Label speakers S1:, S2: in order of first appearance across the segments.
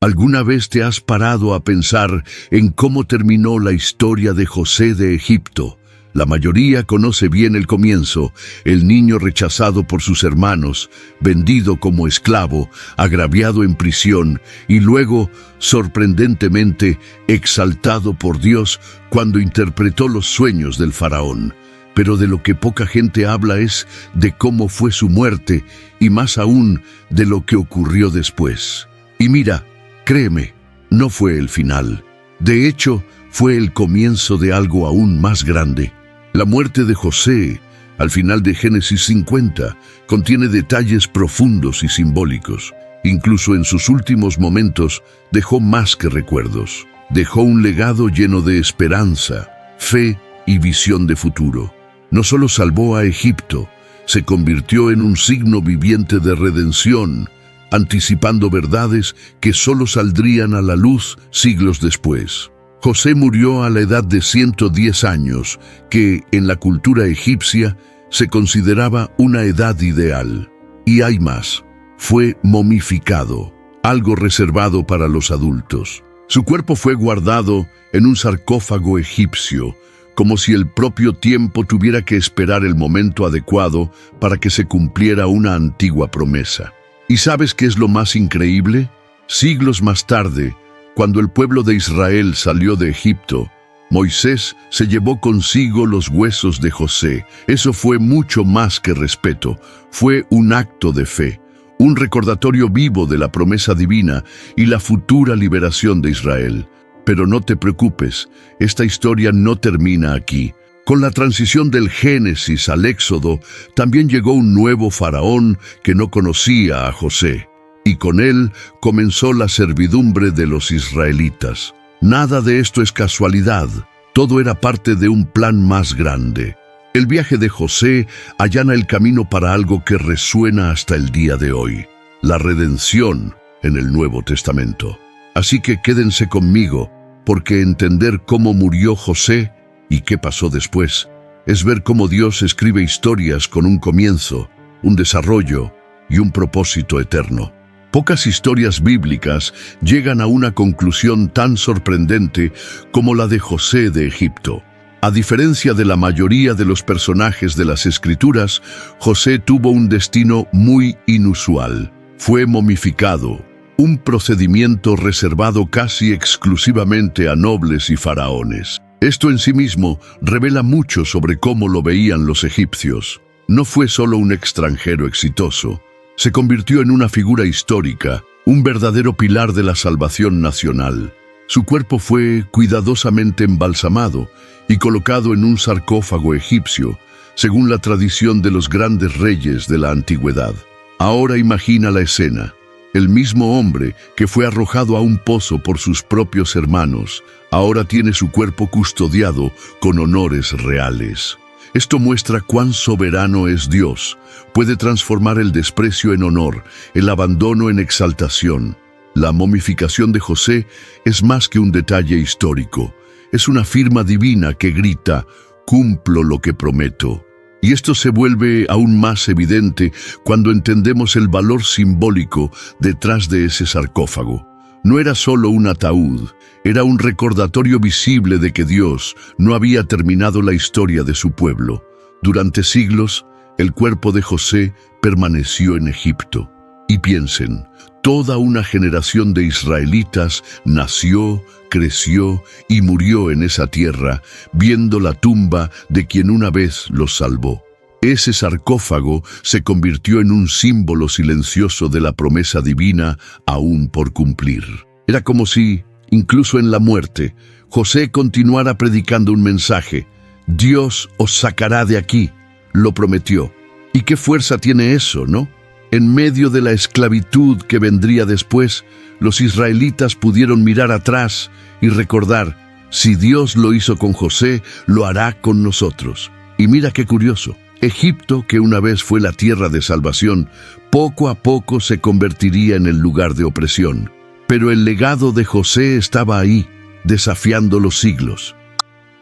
S1: ¿Alguna vez te has parado a pensar en cómo terminó la historia de José de Egipto? La mayoría conoce bien el comienzo: el niño rechazado por sus hermanos, vendido como esclavo, agraviado en prisión y luego, sorprendentemente, exaltado por Dios cuando interpretó los sueños del faraón. Pero de lo que poca gente habla es de cómo fue su muerte y más aún de lo que ocurrió después. Y mira, créeme, no fue el final. De hecho, fue el comienzo de algo aún más grande. La muerte de José, al final de Génesis 50, contiene detalles profundos y simbólicos. Incluso en sus últimos momentos dejó más que recuerdos. Dejó un legado lleno de esperanza, fe y visión de futuro. No solo salvó a Egipto, se convirtió en un signo viviente de redención, anticipando verdades que solo saldrían a la luz siglos después. José murió a la edad de 110 años, que en la cultura egipcia se consideraba una edad ideal. Y hay más: fue momificado, algo reservado para los adultos. Su cuerpo fue guardado en un sarcófago egipcio, como si el propio tiempo tuviera que esperar el momento adecuado para que se cumpliera una antigua promesa. ¿Y sabes qué es lo más increíble? Siglos más tarde, cuando el pueblo de Israel salió de Egipto, Moisés se llevó consigo los huesos de José. Eso fue mucho más que respeto, fue un acto de fe, un recordatorio vivo de la promesa divina y la futura liberación de Israel. Pero no te preocupes, esta historia no termina aquí. Con la transición del Génesis al Éxodo, también llegó un nuevo faraón que no conocía a José. Y con él comenzó la servidumbre de los israelitas. Nada de esto es casualidad, todo era parte de un plan más grande. El viaje de José allana el camino para algo que resuena hasta el día de hoy: la redención en el Nuevo Testamento. Así que quédense conmigo, porque entender cómo murió José y qué pasó después es ver cómo Dios escribe historias con un comienzo, un desarrollo y un propósito eterno. Pocas historias bíblicas llegan a una conclusión tan sorprendente como la de José de Egipto. A diferencia de la mayoría de los personajes de las Escrituras, José tuvo un destino muy inusual. Fue momificado, un procedimiento reservado casi exclusivamente a nobles y faraones. Esto en sí mismo revela mucho sobre cómo lo veían los egipcios. No fue solo un extranjero exitoso, se convirtió en una figura histórica, un verdadero pilar de la salvación nacional. Su cuerpo fue cuidadosamente embalsamado y colocado en un sarcófago egipcio, según la tradición de los grandes reyes de la antigüedad. Ahora imagina la escena. El mismo hombre que fue arrojado a un pozo por sus propios hermanos, ahora tiene su cuerpo custodiado con honores reales. Esto muestra cuán soberano es Dios. Puede transformar el desprecio en honor, el abandono en exaltación. La momificación de José es más que un detalle histórico. Es una firma divina que grita: cumplo lo que prometo. Y esto se vuelve aún más evidente cuando entendemos el valor simbólico detrás de ese sarcófago. No era solo un ataúd, era un recordatorio visible de que Dios no había terminado la historia de su pueblo. Durante siglos, el cuerpo de José permaneció en Egipto. Y piensen, toda una generación de israelitas nació, creció y murió en esa tierra, viendo la tumba de quien una vez los salvó. Ese sarcófago se convirtió en un símbolo silencioso de la promesa divina aún por cumplir. Era como si, incluso en la muerte, José continuara predicando un mensaje: Dios os sacará de aquí, lo prometió. ¿Y qué fuerza tiene eso, no? En medio de la esclavitud que vendría después, los israelitas pudieron mirar atrás y recordar: si Dios lo hizo con José, lo hará con nosotros. Y mira qué curioso. Egipto, que una vez fue la tierra de salvación, poco a poco se convertiría en el lugar de opresión. Pero el legado de José estaba ahí, desafiando los siglos.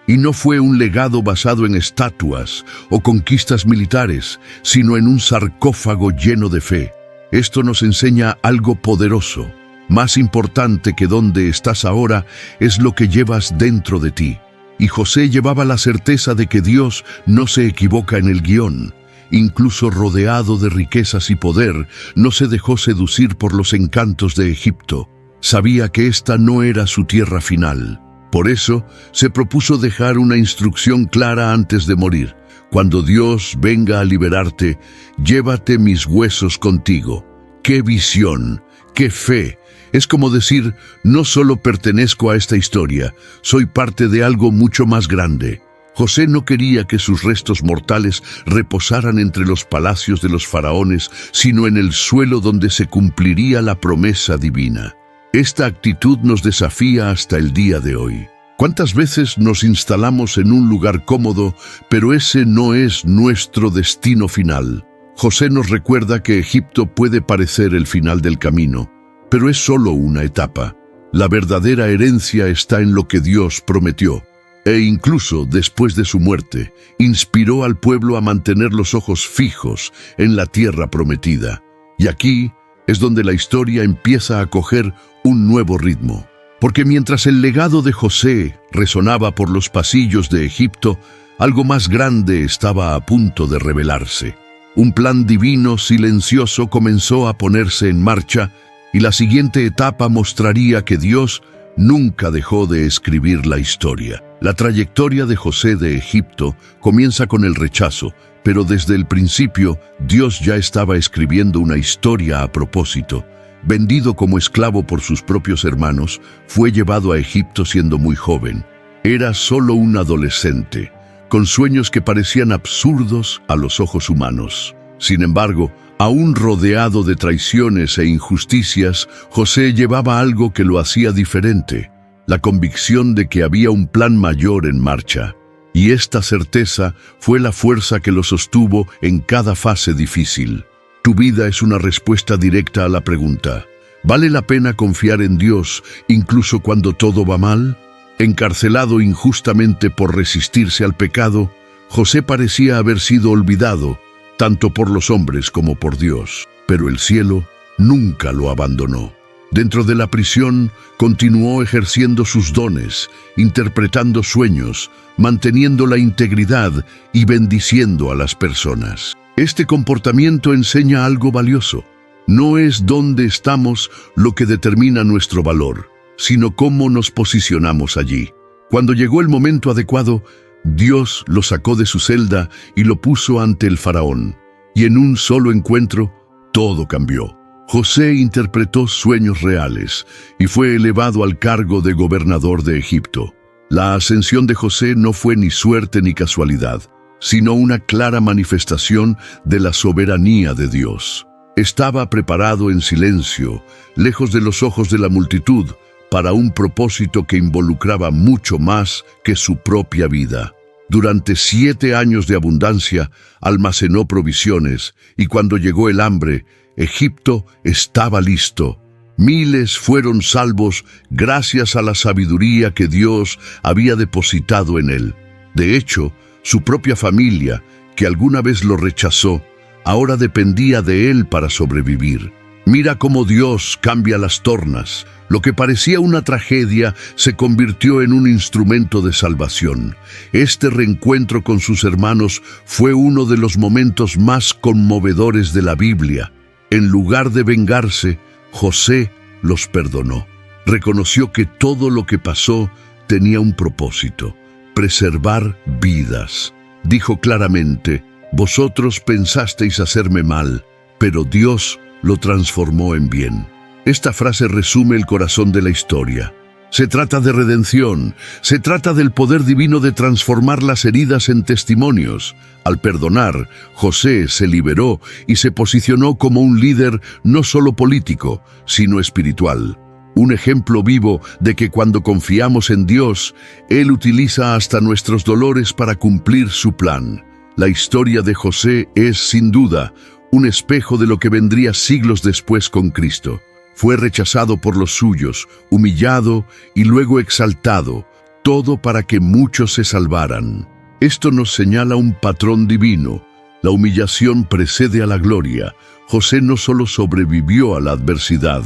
S1: Y no fue un legado basado en estatuas o conquistas militares, sino en un sarcófago lleno de fe. Esto nos enseña algo poderoso. Más importante que dónde estás ahora es lo que llevas dentro de ti. Y José llevaba la certeza de que Dios no se equivoca en el guión. Incluso rodeado de riquezas y poder, no se dejó seducir por los encantos de Egipto. Sabía que esta no era su tierra final. Por eso, se propuso dejar una instrucción clara antes de morir. Cuando Dios venga a liberarte, llévate mis huesos contigo. ¡Qué visión! ¡Qué fe! Es como decir, no solo pertenezco a esta historia, soy parte de algo mucho más grande. José no quería que sus restos mortales reposaran entre los palacios de los faraones, sino en el suelo donde se cumpliría la promesa divina. Esta actitud nos desafía hasta el día de hoy. ¿Cuántas veces nos instalamos en un lugar cómodo, pero ese no es nuestro destino final? José nos recuerda que Egipto puede parecer el final del camino, pero es solo una etapa. La verdadera herencia está en lo que Dios prometió. E incluso después de su muerte, inspiró al pueblo a mantener los ojos fijos en la tierra prometida. Y aquí es donde la historia empieza a coger un nuevo ritmo. Porque mientras el legado de José resonaba por los pasillos de Egipto, algo más grande estaba a punto de revelarse. Un plan divino silencioso comenzó a ponerse en marcha, y la siguiente etapa mostraría que Dios nunca dejó de escribir la historia. La trayectoria de José de Egipto comienza con el rechazo, pero desde el principio Dios ya estaba escribiendo una historia a propósito. Vendido como esclavo por sus propios hermanos, fue llevado a Egipto siendo muy joven. Era solo un adolescente, con sueños que parecían absurdos a los ojos humanos. Sin embargo, aún rodeado de traiciones e injusticias, José llevaba algo que lo hacía diferente, la convicción de que había un plan mayor en marcha. Y esta certeza fue la fuerza que lo sostuvo en cada fase difícil. Tu vida es una respuesta directa a la pregunta: ¿vale la pena confiar en Dios incluso cuando todo va mal? Encarcelado injustamente por resistirse al pecado, José parecía haber sido olvidado, tanto por los hombres como por Dios. Pero el cielo nunca lo abandonó. Dentro de la prisión, continuó ejerciendo sus dones, interpretando sueños, manteniendo la integridad y bendiciendo a las personas. Este comportamiento enseña algo valioso. No es dónde estamos lo que determina nuestro valor, sino cómo nos posicionamos allí. Cuando llegó el momento adecuado, Dios lo sacó de su celda y lo puso ante el faraón. Y en un solo encuentro, todo cambió. José interpretó sueños reales y fue elevado al cargo de gobernador de Egipto. La ascensión de José no fue ni suerte ni casualidad, sino una clara manifestación de la soberanía de Dios. Estaba preparado en silencio, lejos de los ojos de la multitud, para un propósito que involucraba mucho más que su propia vida. Durante 7 años de abundancia, almacenó provisiones, y cuando llegó el hambre, Egipto estaba listo. Miles fueron salvos gracias a la sabiduría que Dios había depositado en él. De hecho, su propia familia, que alguna vez lo rechazó, ahora dependía de él para sobrevivir. Mira cómo Dios cambia las tornas. Lo que parecía una tragedia se convirtió en un instrumento de salvación. Este reencuentro con sus hermanos fue uno de los momentos más conmovedores de la Biblia. En lugar de vengarse, José los perdonó. Reconoció que todo lo que pasó tenía un propósito: preservar vidas. Dijo claramente: vosotros pensasteis hacerme mal, pero Dios lo transformó en bien. Esta frase resume el corazón de la historia. Se trata de redención, se trata del poder divino de transformar las heridas en testimonios. Al perdonar, José se liberó y se posicionó como un líder no solo político, sino espiritual. Un ejemplo vivo de que cuando confiamos en Dios, Él utiliza hasta nuestros dolores para cumplir su plan. La historia de José es, sin duda, un espejo de lo que vendría siglos después con Cristo. Fue rechazado por los suyos, humillado y luego exaltado, todo para que muchos se salvaran. Esto nos señala un patrón divino. La humillación precede a la gloria. José no solo sobrevivió a la adversidad,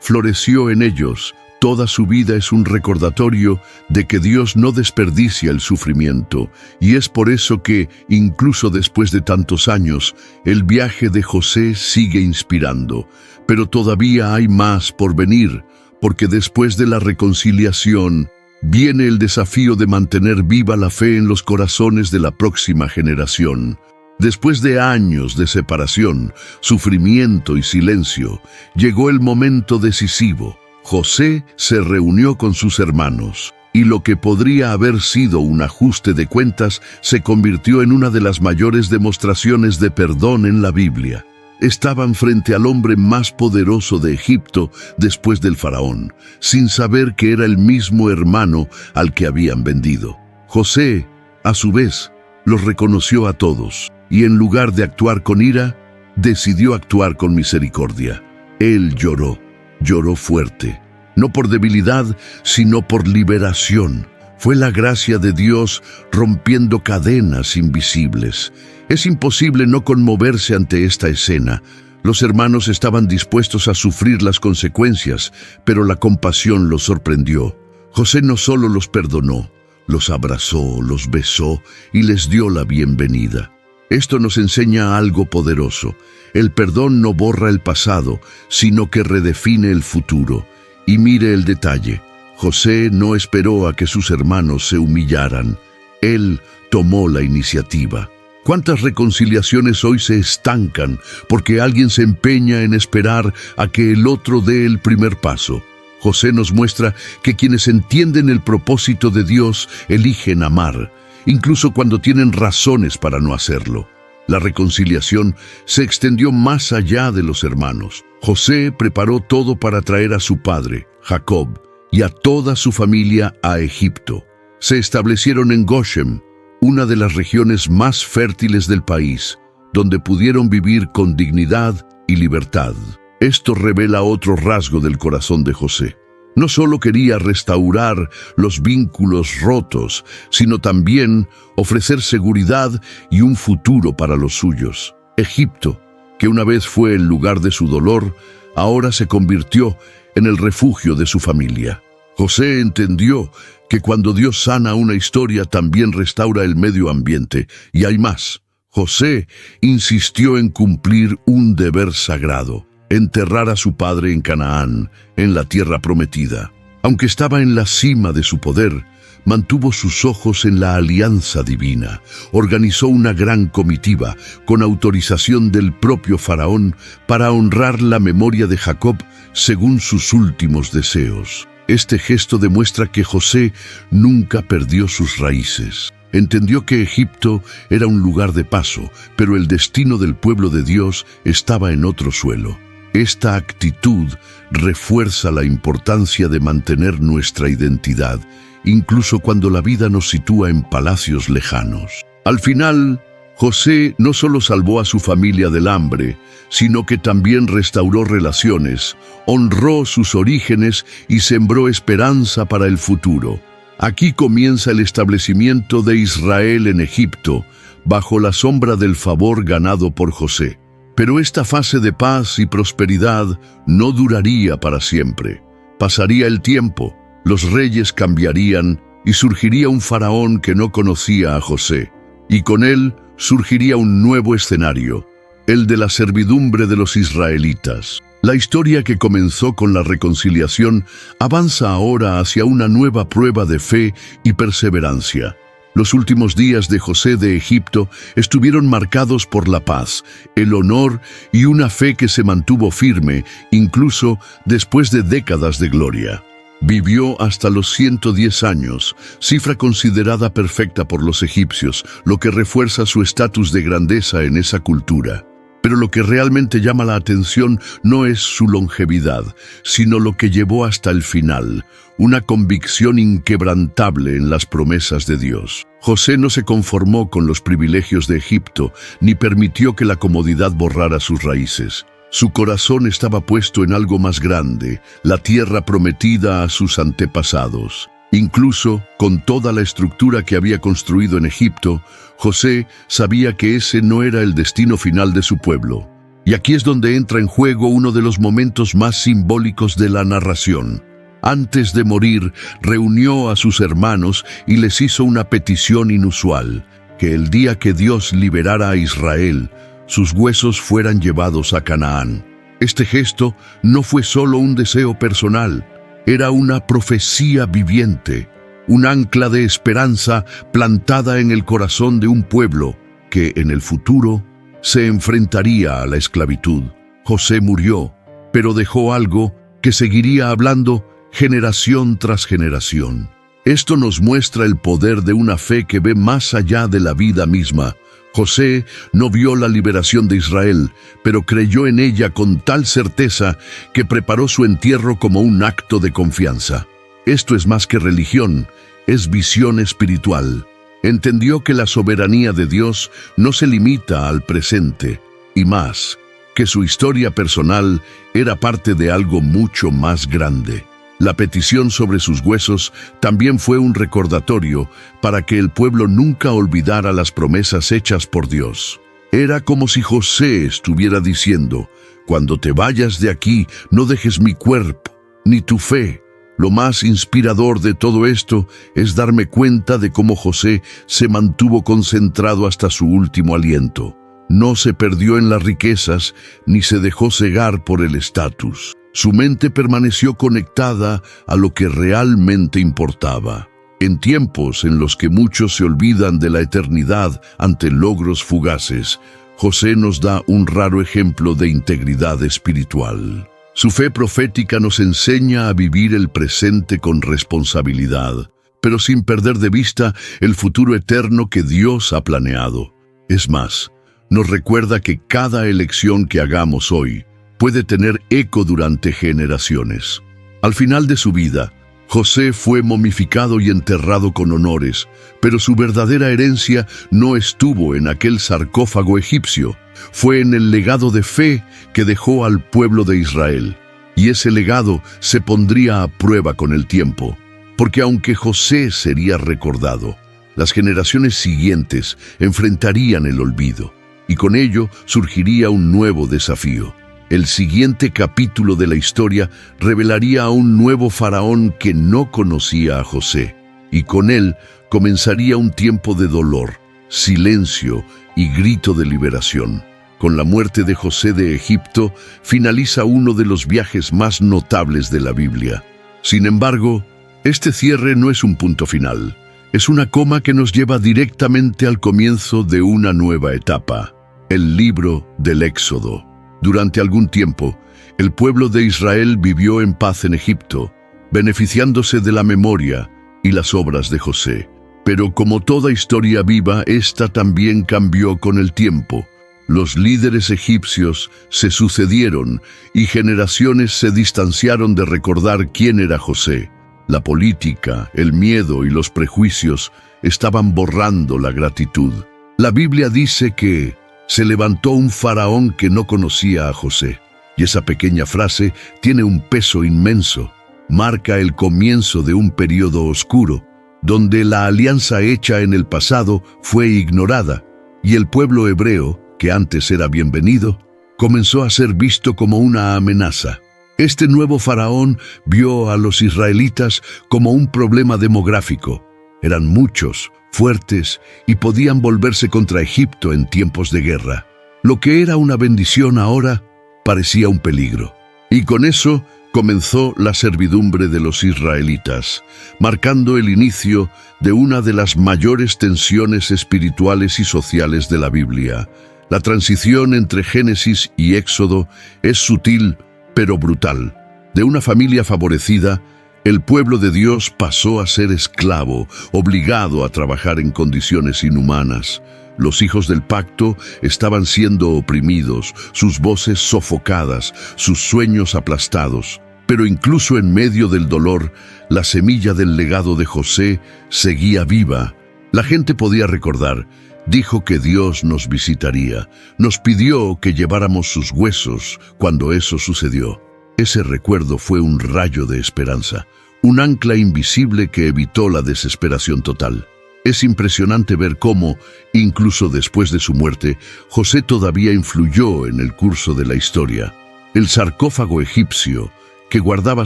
S1: floreció en ellos. Toda su vida es un recordatorio de que Dios no desperdicia el sufrimiento, y es por eso que, incluso después de tantos años, el viaje de José sigue inspirando. Pero todavía hay más por venir, porque después de la reconciliación, viene el desafío de mantener viva la fe en los corazones de la próxima generación. Después de años de separación, sufrimiento y silencio, llegó el momento decisivo. José se reunió con sus hermanos, y lo que podría haber sido un ajuste de cuentas se convirtió en una de las mayores demostraciones de perdón en la Biblia. Estaban frente al hombre más poderoso de Egipto después del faraón, sin saber que era el mismo hermano al que habían vendido. José, a su vez, los reconoció a todos, y en lugar de actuar con ira, decidió actuar con misericordia. Él lloró fuerte, no por debilidad, sino por liberación. Fue la gracia de Dios rompiendo cadenas invisibles. Es imposible no conmoverse ante esta escena. Los hermanos estaban dispuestos a sufrir las consecuencias, pero la compasión los sorprendió. José no solo los perdonó, los abrazó, los besó y les dio la bienvenida. Esto nos enseña algo poderoso. El perdón no borra el pasado, sino que redefine el futuro. Y mire el detalle. José no esperó a que sus hermanos se humillaran. Él tomó la iniciativa. ¿Cuántas reconciliaciones hoy se estancan porque alguien se empeña en esperar a que el otro dé el primer paso? José nos muestra que quienes entienden el propósito de Dios eligen amar, incluso cuando tienen razones para no hacerlo. La reconciliación se extendió más allá de los hermanos. José preparó todo para traer a su padre, Jacob, y a toda su familia a Egipto. Se establecieron en Goshen, una de las regiones más fértiles del país, donde pudieron vivir con dignidad y libertad. Esto revela otro rasgo del corazón de José. No solo quería restaurar los vínculos rotos, sino también ofrecer seguridad y un futuro para los suyos. Egipto, que una vez fue el lugar de su dolor, ahora se convirtió en el refugio de su familia. José entendió que cuando Dios sana una historia, también restaura el medio ambiente. Y hay más. José insistió en cumplir un deber sagrado: enterrar a su padre en Canaán, en la tierra prometida. Aunque estaba en la cima de su poder, mantuvo sus ojos en la alianza divina. Organizó una gran comitiva, con autorización del propio faraón, para honrar la memoria de Jacob según sus últimos deseos. Este gesto demuestra que José nunca perdió sus raíces. Entendió que Egipto era un lugar de paso, pero el destino del pueblo de Dios estaba en otro suelo. Esta actitud refuerza la importancia de mantener nuestra identidad, incluso cuando la vida nos sitúa en palacios lejanos. Al final, José no solo salvó a su familia del hambre, sino que también restauró relaciones, honró sus orígenes y sembró esperanza para el futuro. Aquí comienza el establecimiento de Israel en Egipto, bajo la sombra del favor ganado por José. Pero esta fase de paz y prosperidad no duraría para siempre. Pasaría el tiempo, los reyes cambiarían y surgiría un faraón que no conocía a José. Y con él surgiría un nuevo escenario, el de la servidumbre de los israelitas. La historia que comenzó con la reconciliación avanza ahora hacia una nueva prueba de fe y perseverancia. Los últimos días de José de Egipto estuvieron marcados por la paz, el honor y una fe que se mantuvo firme, incluso después de décadas de gloria. Vivió hasta los 110 años, cifra considerada perfecta por los egipcios, lo que refuerza su estatus de grandeza en esa cultura. Pero lo que realmente llama la atención no es su longevidad, sino lo que llevó hasta el final, una convicción inquebrantable en las promesas de Dios. José no se conformó con los privilegios de Egipto, ni permitió que la comodidad borrara sus raíces. Su corazón estaba puesto en algo más grande, la tierra prometida a sus antepasados. Incluso, con toda la estructura que había construido en Egipto, José sabía que ese no era el destino final de su pueblo. Y aquí es donde entra en juego uno de los momentos más simbólicos de la narración. Antes de morir, reunió a sus hermanos y les hizo una petición inusual, que el día que Dios liberara a Israel, sus huesos fueran llevados a Canaán. Este gesto no fue solo un deseo personal, era una profecía viviente, un ancla de esperanza plantada en el corazón de un pueblo que en el futuro se enfrentaría a la esclavitud. José murió, pero dejó algo que seguiría hablando generación tras generación. Esto nos muestra el poder de una fe que ve más allá de la vida misma. José no vio la liberación de Israel, pero creyó en ella con tal certeza que preparó su entierro como un acto de confianza. Esto es más que religión, es visión espiritual. Entendió que la soberanía de Dios no se limita al presente, y más, que su historia personal era parte de algo mucho más grande. La petición sobre sus huesos también fue un recordatorio para que el pueblo nunca olvidara las promesas hechas por Dios. Era como si José estuviera diciendo: cuando te vayas de aquí, no dejes mi cuerpo, ni tu fe. Lo más inspirador de todo esto es darme cuenta de cómo José se mantuvo concentrado hasta su último aliento. No se perdió en las riquezas, ni se dejó cegar por el estatus. Su mente permaneció conectada a lo que realmente importaba. En tiempos en los que muchos se olvidan de la eternidad ante logros fugaces, José nos da un raro ejemplo de integridad espiritual. Su fe profética nos enseña a vivir el presente con responsabilidad, pero sin perder de vista el futuro eterno que Dios ha planeado. Es más, nos recuerda que cada elección que hagamos hoy puede tener eco durante generaciones. Al final de su vida, José fue momificado y enterrado con honores, pero su verdadera herencia no estuvo en aquel sarcófago egipcio, fue en el legado de fe que dejó al pueblo de Israel. Y ese legado se pondría a prueba con el tiempo, porque aunque José sería recordado, las generaciones siguientes enfrentarían el olvido, y con ello surgiría un nuevo desafío. El siguiente capítulo de la historia revelaría a un nuevo faraón que no conocía a José, y con él comenzaría un tiempo de dolor, silencio y grito de liberación. Con la muerte de José de Egipto, finaliza uno de los viajes más notables de la Biblia. Sin embargo, este cierre no es un punto final, es una coma que nos lleva directamente al comienzo de una nueva etapa, el libro del Éxodo. Durante algún tiempo, el pueblo de Israel vivió en paz en Egipto, beneficiándose de la memoria y las obras de José. Pero como toda historia viva, esta también cambió con el tiempo. Los líderes egipcios se sucedieron y generaciones se distanciaron de recordar quién era José. La política, el miedo y los prejuicios estaban borrando la gratitud. La Biblia dice que se levantó un faraón que no conocía a José. Y esa pequeña frase tiene un peso inmenso. Marca el comienzo de un periodo oscuro, donde la alianza hecha en el pasado fue ignorada, y el pueblo hebreo, que antes era bienvenido, comenzó a ser visto como una amenaza. Este nuevo faraón vio a los israelitas como un problema demográfico. Eran muchos, fuertes y podían volverse contra Egipto en tiempos de guerra. Lo que era una bendición ahora parecía un peligro. Y con eso comenzó la servidumbre de los israelitas, marcando el inicio de una de las mayores tensiones espirituales y sociales de la Biblia. La transición entre Génesis y Éxodo es sutil pero brutal. De una familia favorecida, el pueblo de Dios pasó a ser esclavo, obligado a trabajar en condiciones inhumanas. Los hijos del pacto estaban siendo oprimidos, sus voces sofocadas, sus sueños aplastados. Pero incluso en medio del dolor, la semilla del legado de José seguía viva. La gente podía recordar: dijo que Dios nos visitaría, nos pidió que lleváramos sus huesos cuando eso sucedió. Ese recuerdo fue un rayo de esperanza, un ancla invisible que evitó la desesperación total. Es impresionante ver cómo, incluso después de su muerte, José todavía influyó en el curso de la historia. El sarcófago egipcio, que guardaba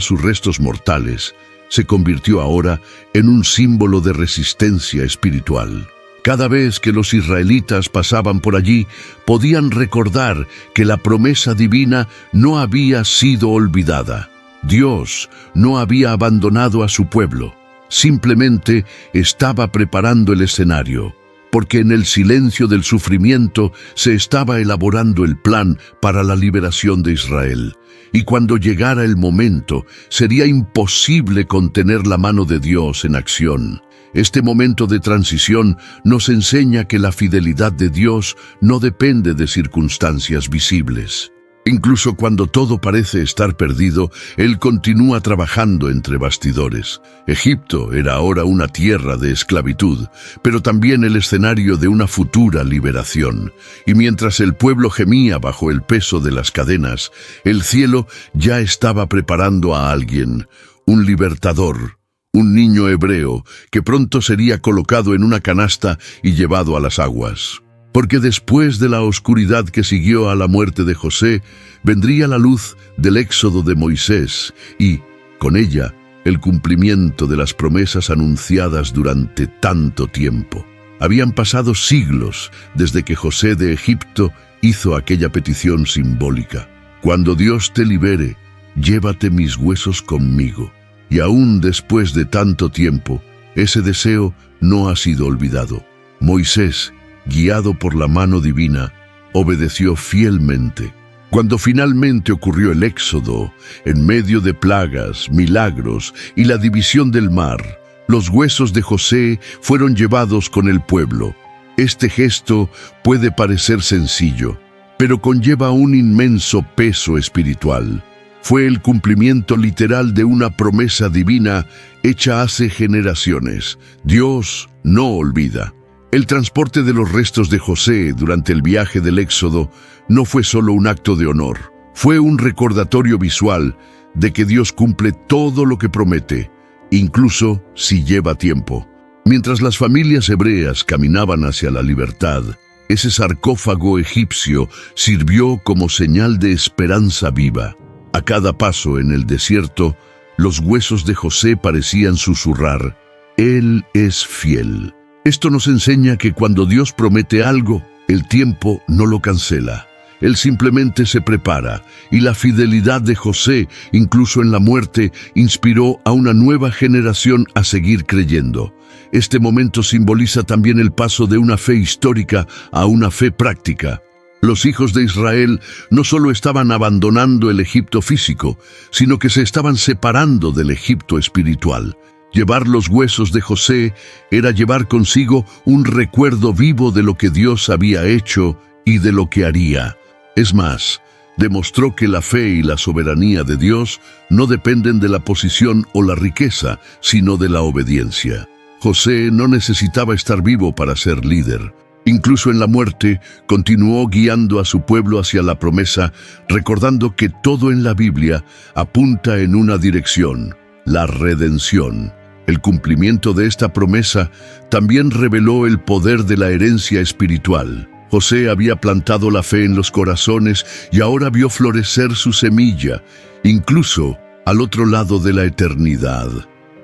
S1: sus restos mortales, se convirtió ahora en un símbolo de resistencia espiritual. Cada vez que los israelitas pasaban por allí, podían recordar que la promesa divina no había sido olvidada. Dios no había abandonado a su pueblo. Simplemente estaba preparando el escenario, porque en el silencio del sufrimiento se estaba elaborando el plan para la liberación de Israel. Y cuando llegara el momento, sería imposible contener la mano de Dios en acción. Este momento de transición nos enseña que la fidelidad de Dios no depende de circunstancias visibles. Incluso cuando todo parece estar perdido, Él continúa trabajando entre bastidores. Egipto era ahora una tierra de esclavitud, pero también el escenario de una futura liberación. Y mientras el pueblo gemía bajo el peso de las cadenas, el cielo ya estaba preparando a alguien, un libertador, un niño hebreo que pronto sería colocado en una canasta y llevado a las aguas. Porque después de la oscuridad que siguió a la muerte de José, vendría la luz del éxodo de Moisés y, con ella, el cumplimiento de las promesas anunciadas durante tanto tiempo. Habían pasado siglos desde que José de Egipto hizo aquella petición simbólica. Cuando Dios te libere, llévate mis huesos conmigo. Y aún después de tanto tiempo, ese deseo no ha sido olvidado. Moisés, guiado por la mano divina, obedeció fielmente. Cuando finalmente ocurrió el éxodo, en medio de plagas, milagros y la división del mar, los huesos de José fueron llevados con el pueblo. Este gesto puede parecer sencillo, pero conlleva un inmenso peso espiritual. Fue el cumplimiento literal de una promesa divina hecha hace generaciones. Dios no olvida. El transporte de los restos de José durante el viaje del Éxodo no fue solo un acto de honor, fue un recordatorio visual de que Dios cumple todo lo que promete, incluso si lleva tiempo. Mientras las familias hebreas caminaban hacia la libertad, ese sarcófago egipcio sirvió como señal de esperanza viva. A cada paso en el desierto, los huesos de José parecían susurrar: «Él es fiel». Esto nos enseña que cuando Dios promete algo, el tiempo no lo cancela. Él simplemente se prepara, y la fidelidad de José, incluso en la muerte, inspiró a una nueva generación a seguir creyendo. Este momento simboliza también el paso de una fe histórica a una fe práctica. Los hijos de Israel no solo estaban abandonando el Egipto físico, sino que se estaban separando del Egipto espiritual. Llevar los huesos de José era llevar consigo un recuerdo vivo de lo que Dios había hecho y de lo que haría. Es más, demostró que la fe y la soberanía de Dios no dependen de la posición o la riqueza, sino de la obediencia. José no necesitaba estar vivo para ser líder. Incluso en la muerte, continuó guiando a su pueblo hacia la promesa, recordando que todo en la Biblia apunta en una dirección: la redención. El cumplimiento de esta promesa también reveló el poder de la herencia espiritual. José había plantado la fe en los corazones y ahora vio florecer su semilla, incluso al otro lado de la eternidad.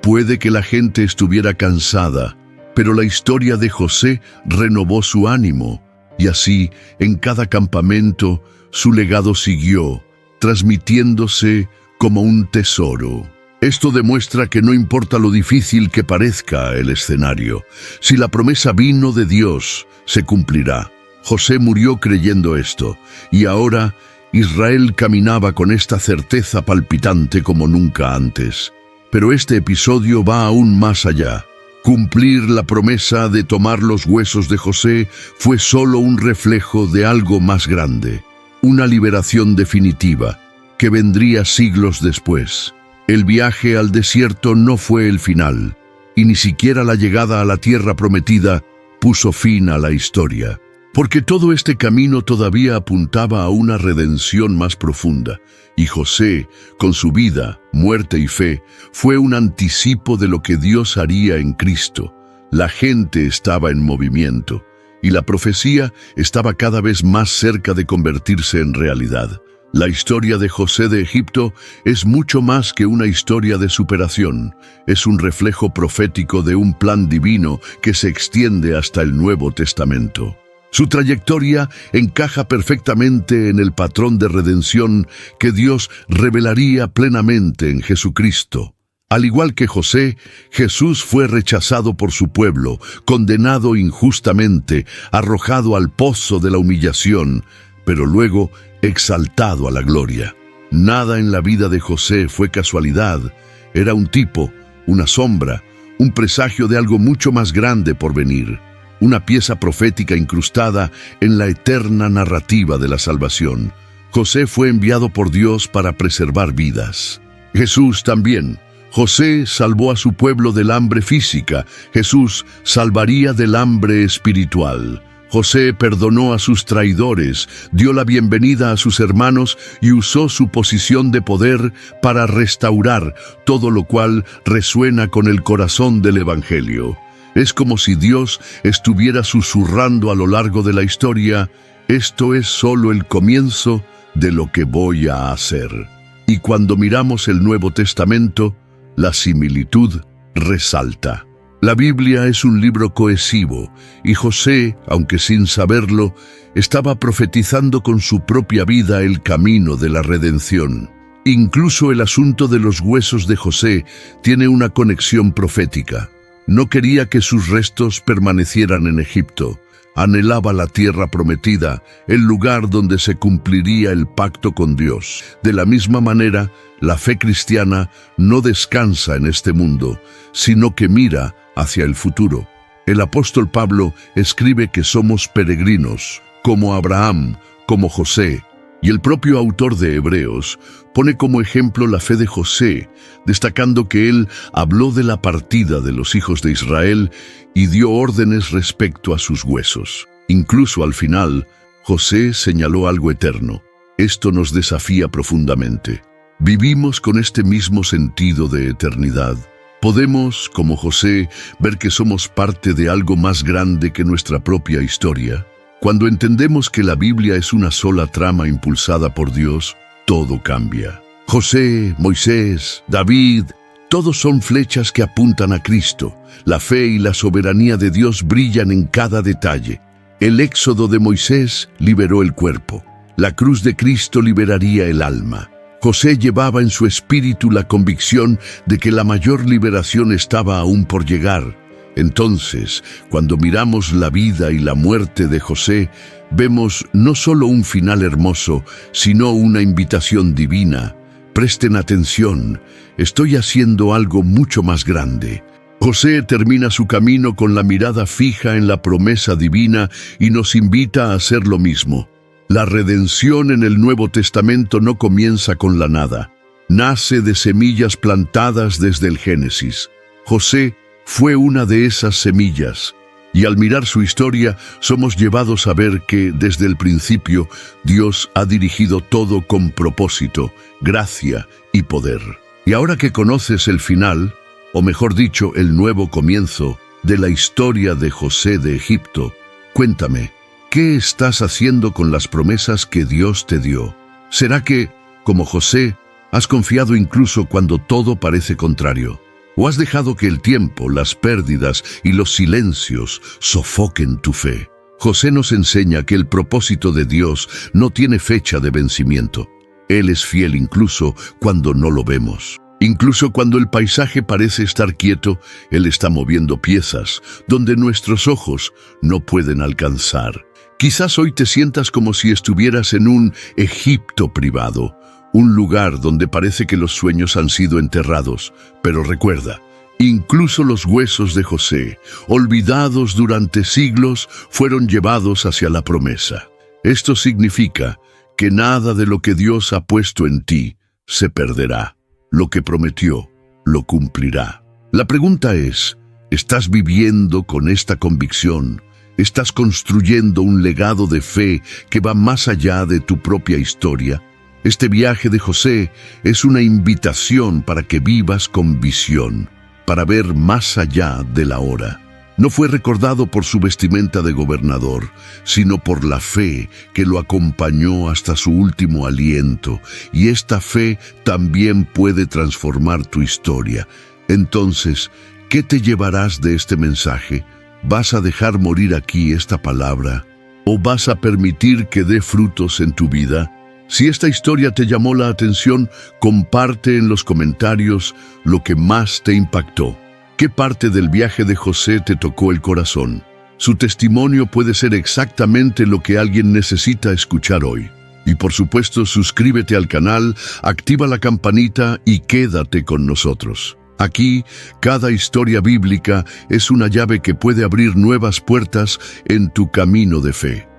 S1: Puede que la gente estuviera cansada, pero la historia de José renovó su ánimo, y así, en cada campamento, su legado siguió, transmitiéndose como un tesoro. Esto demuestra que no importa lo difícil que parezca el escenario, si la promesa vino de Dios, se cumplirá. José murió creyendo esto, y ahora Israel caminaba con esta certeza palpitante como nunca antes. Pero este episodio va aún más allá. Cumplir la promesa de tomar los huesos de José fue solo un reflejo de algo más grande, una liberación definitiva, que vendría siglos después. El viaje al desierto no fue el final, y ni siquiera la llegada a la tierra prometida puso fin a la historia, porque todo este camino todavía apuntaba a una redención más profunda, y José, con su vida, muerte y fe, fue un anticipo de lo que Dios haría en Cristo. La gente estaba en movimiento y la profecía estaba cada vez más cerca de convertirse en realidad. La historia de José de Egipto es mucho más que una historia de superación. Es un reflejo profético de un plan divino que se extiende hasta el Nuevo Testamento. Su trayectoria encaja perfectamente en el patrón de redención que Dios revelaría plenamente en Jesucristo. Al igual que José, Jesús fue rechazado por su pueblo, condenado injustamente, arrojado al pozo de la humillación, pero luego exaltado a la gloria. Nada en la vida de José fue casualidad. Era un tipo, una sombra, un presagio de algo mucho más grande por venir. Una pieza profética incrustada en la eterna narrativa de la salvación. José fue enviado por Dios para preservar vidas. Jesús también. José salvó a su pueblo del hambre física. Jesús salvaría del hambre espiritual. José perdonó a sus traidores, dio la bienvenida a sus hermanos y usó su posición de poder para restaurar, todo lo cual resuena con el corazón del Evangelio. Es como si Dios estuviera susurrando a lo largo de la historia: esto es solo el comienzo de lo que voy a hacer. Y cuando miramos el Nuevo Testamento, la similitud resalta. La Biblia es un libro cohesivo, y José, aunque sin saberlo, estaba profetizando con su propia vida el camino de la redención. Incluso el asunto de los huesos de José tiene una conexión profética. No quería que sus restos permanecieran en Egipto. Anhelaba la tierra prometida, el lugar donde se cumpliría el pacto con Dios. De la misma manera, la fe cristiana no descansa en este mundo, sino que mira hacia el futuro. El apóstol Pablo escribe que somos peregrinos, como Abraham, como José, y el propio autor de Hebreos pone como ejemplo la fe de José, destacando que él habló de la partida de los hijos de Israel y dio órdenes respecto a sus huesos. Incluso al final, José señaló algo eterno. Esto nos desafía profundamente. ¿Vivimos con este mismo sentido de eternidad? ¿Podemos, como José, ver que somos parte de algo más grande que nuestra propia historia? Cuando entendemos que la Biblia es una sola trama impulsada por Dios, todo cambia. José, Moisés, David, todos son flechas que apuntan a Cristo. La fe y la soberanía de Dios brillan en cada detalle. El éxodo de Moisés liberó el cuerpo. La cruz de Cristo liberaría el alma. José llevaba en su espíritu la convicción de que la mayor liberación estaba aún por llegar. Entonces, cuando miramos la vida y la muerte de José, vemos no solo un final hermoso, sino una invitación divina. Presten atención, estoy haciendo algo mucho más grande. José termina su camino con la mirada fija en la promesa divina y nos invita a hacer lo mismo. La redención en el Nuevo Testamento no comienza con la nada. Nace de semillas plantadas desde el Génesis. José fue una de esas semillas, y al mirar su historia somos llevados a ver que, desde el principio, Dios ha dirigido todo con propósito, gracia y poder. Y ahora que conoces el final, o mejor dicho, el nuevo comienzo de la historia de José de Egipto, cuéntame, ¿qué estás haciendo con las promesas que Dios te dio? ¿Será que, como José, has confiado incluso cuando todo parece contrario? ¿O has dejado que el tiempo, las pérdidas y los silencios sofoquen tu fe? José nos enseña que el propósito de Dios no tiene fecha de vencimiento. Él es fiel incluso cuando no lo vemos. Incluso cuando el paisaje parece estar quieto, Él está moviendo piezas donde nuestros ojos no pueden alcanzar. Quizás hoy te sientas como si estuvieras en un Egipto privado, un lugar donde parece que los sueños han sido enterrados. Pero recuerda, incluso los huesos de José, olvidados durante siglos, fueron llevados hacia la promesa. Esto significa que nada de lo que Dios ha puesto en ti se perderá. Lo que prometió, lo cumplirá. La pregunta es, ¿estás viviendo con esta convicción? ¿Estás construyendo un legado de fe que va más allá de tu propia historia? Este viaje de José es una invitación para que vivas con visión, para ver más allá de la hora. No fue recordado por su vestimenta de gobernador, sino por la fe que lo acompañó hasta su último aliento, y esta fe también puede transformar tu historia. Entonces, ¿qué te llevarás de este mensaje? ¿Vas a dejar morir aquí esta palabra? ¿O vas a permitir que dé frutos en tu vida? Si esta historia te llamó la atención, comparte en los comentarios lo que más te impactó. ¿Qué parte del viaje de José te tocó el corazón? Su testimonio puede ser exactamente lo que alguien necesita escuchar hoy. Y por supuesto, suscríbete al canal, activa la campanita y quédate con nosotros. Aquí, cada historia bíblica es una llave que puede abrir nuevas puertas en tu camino de fe.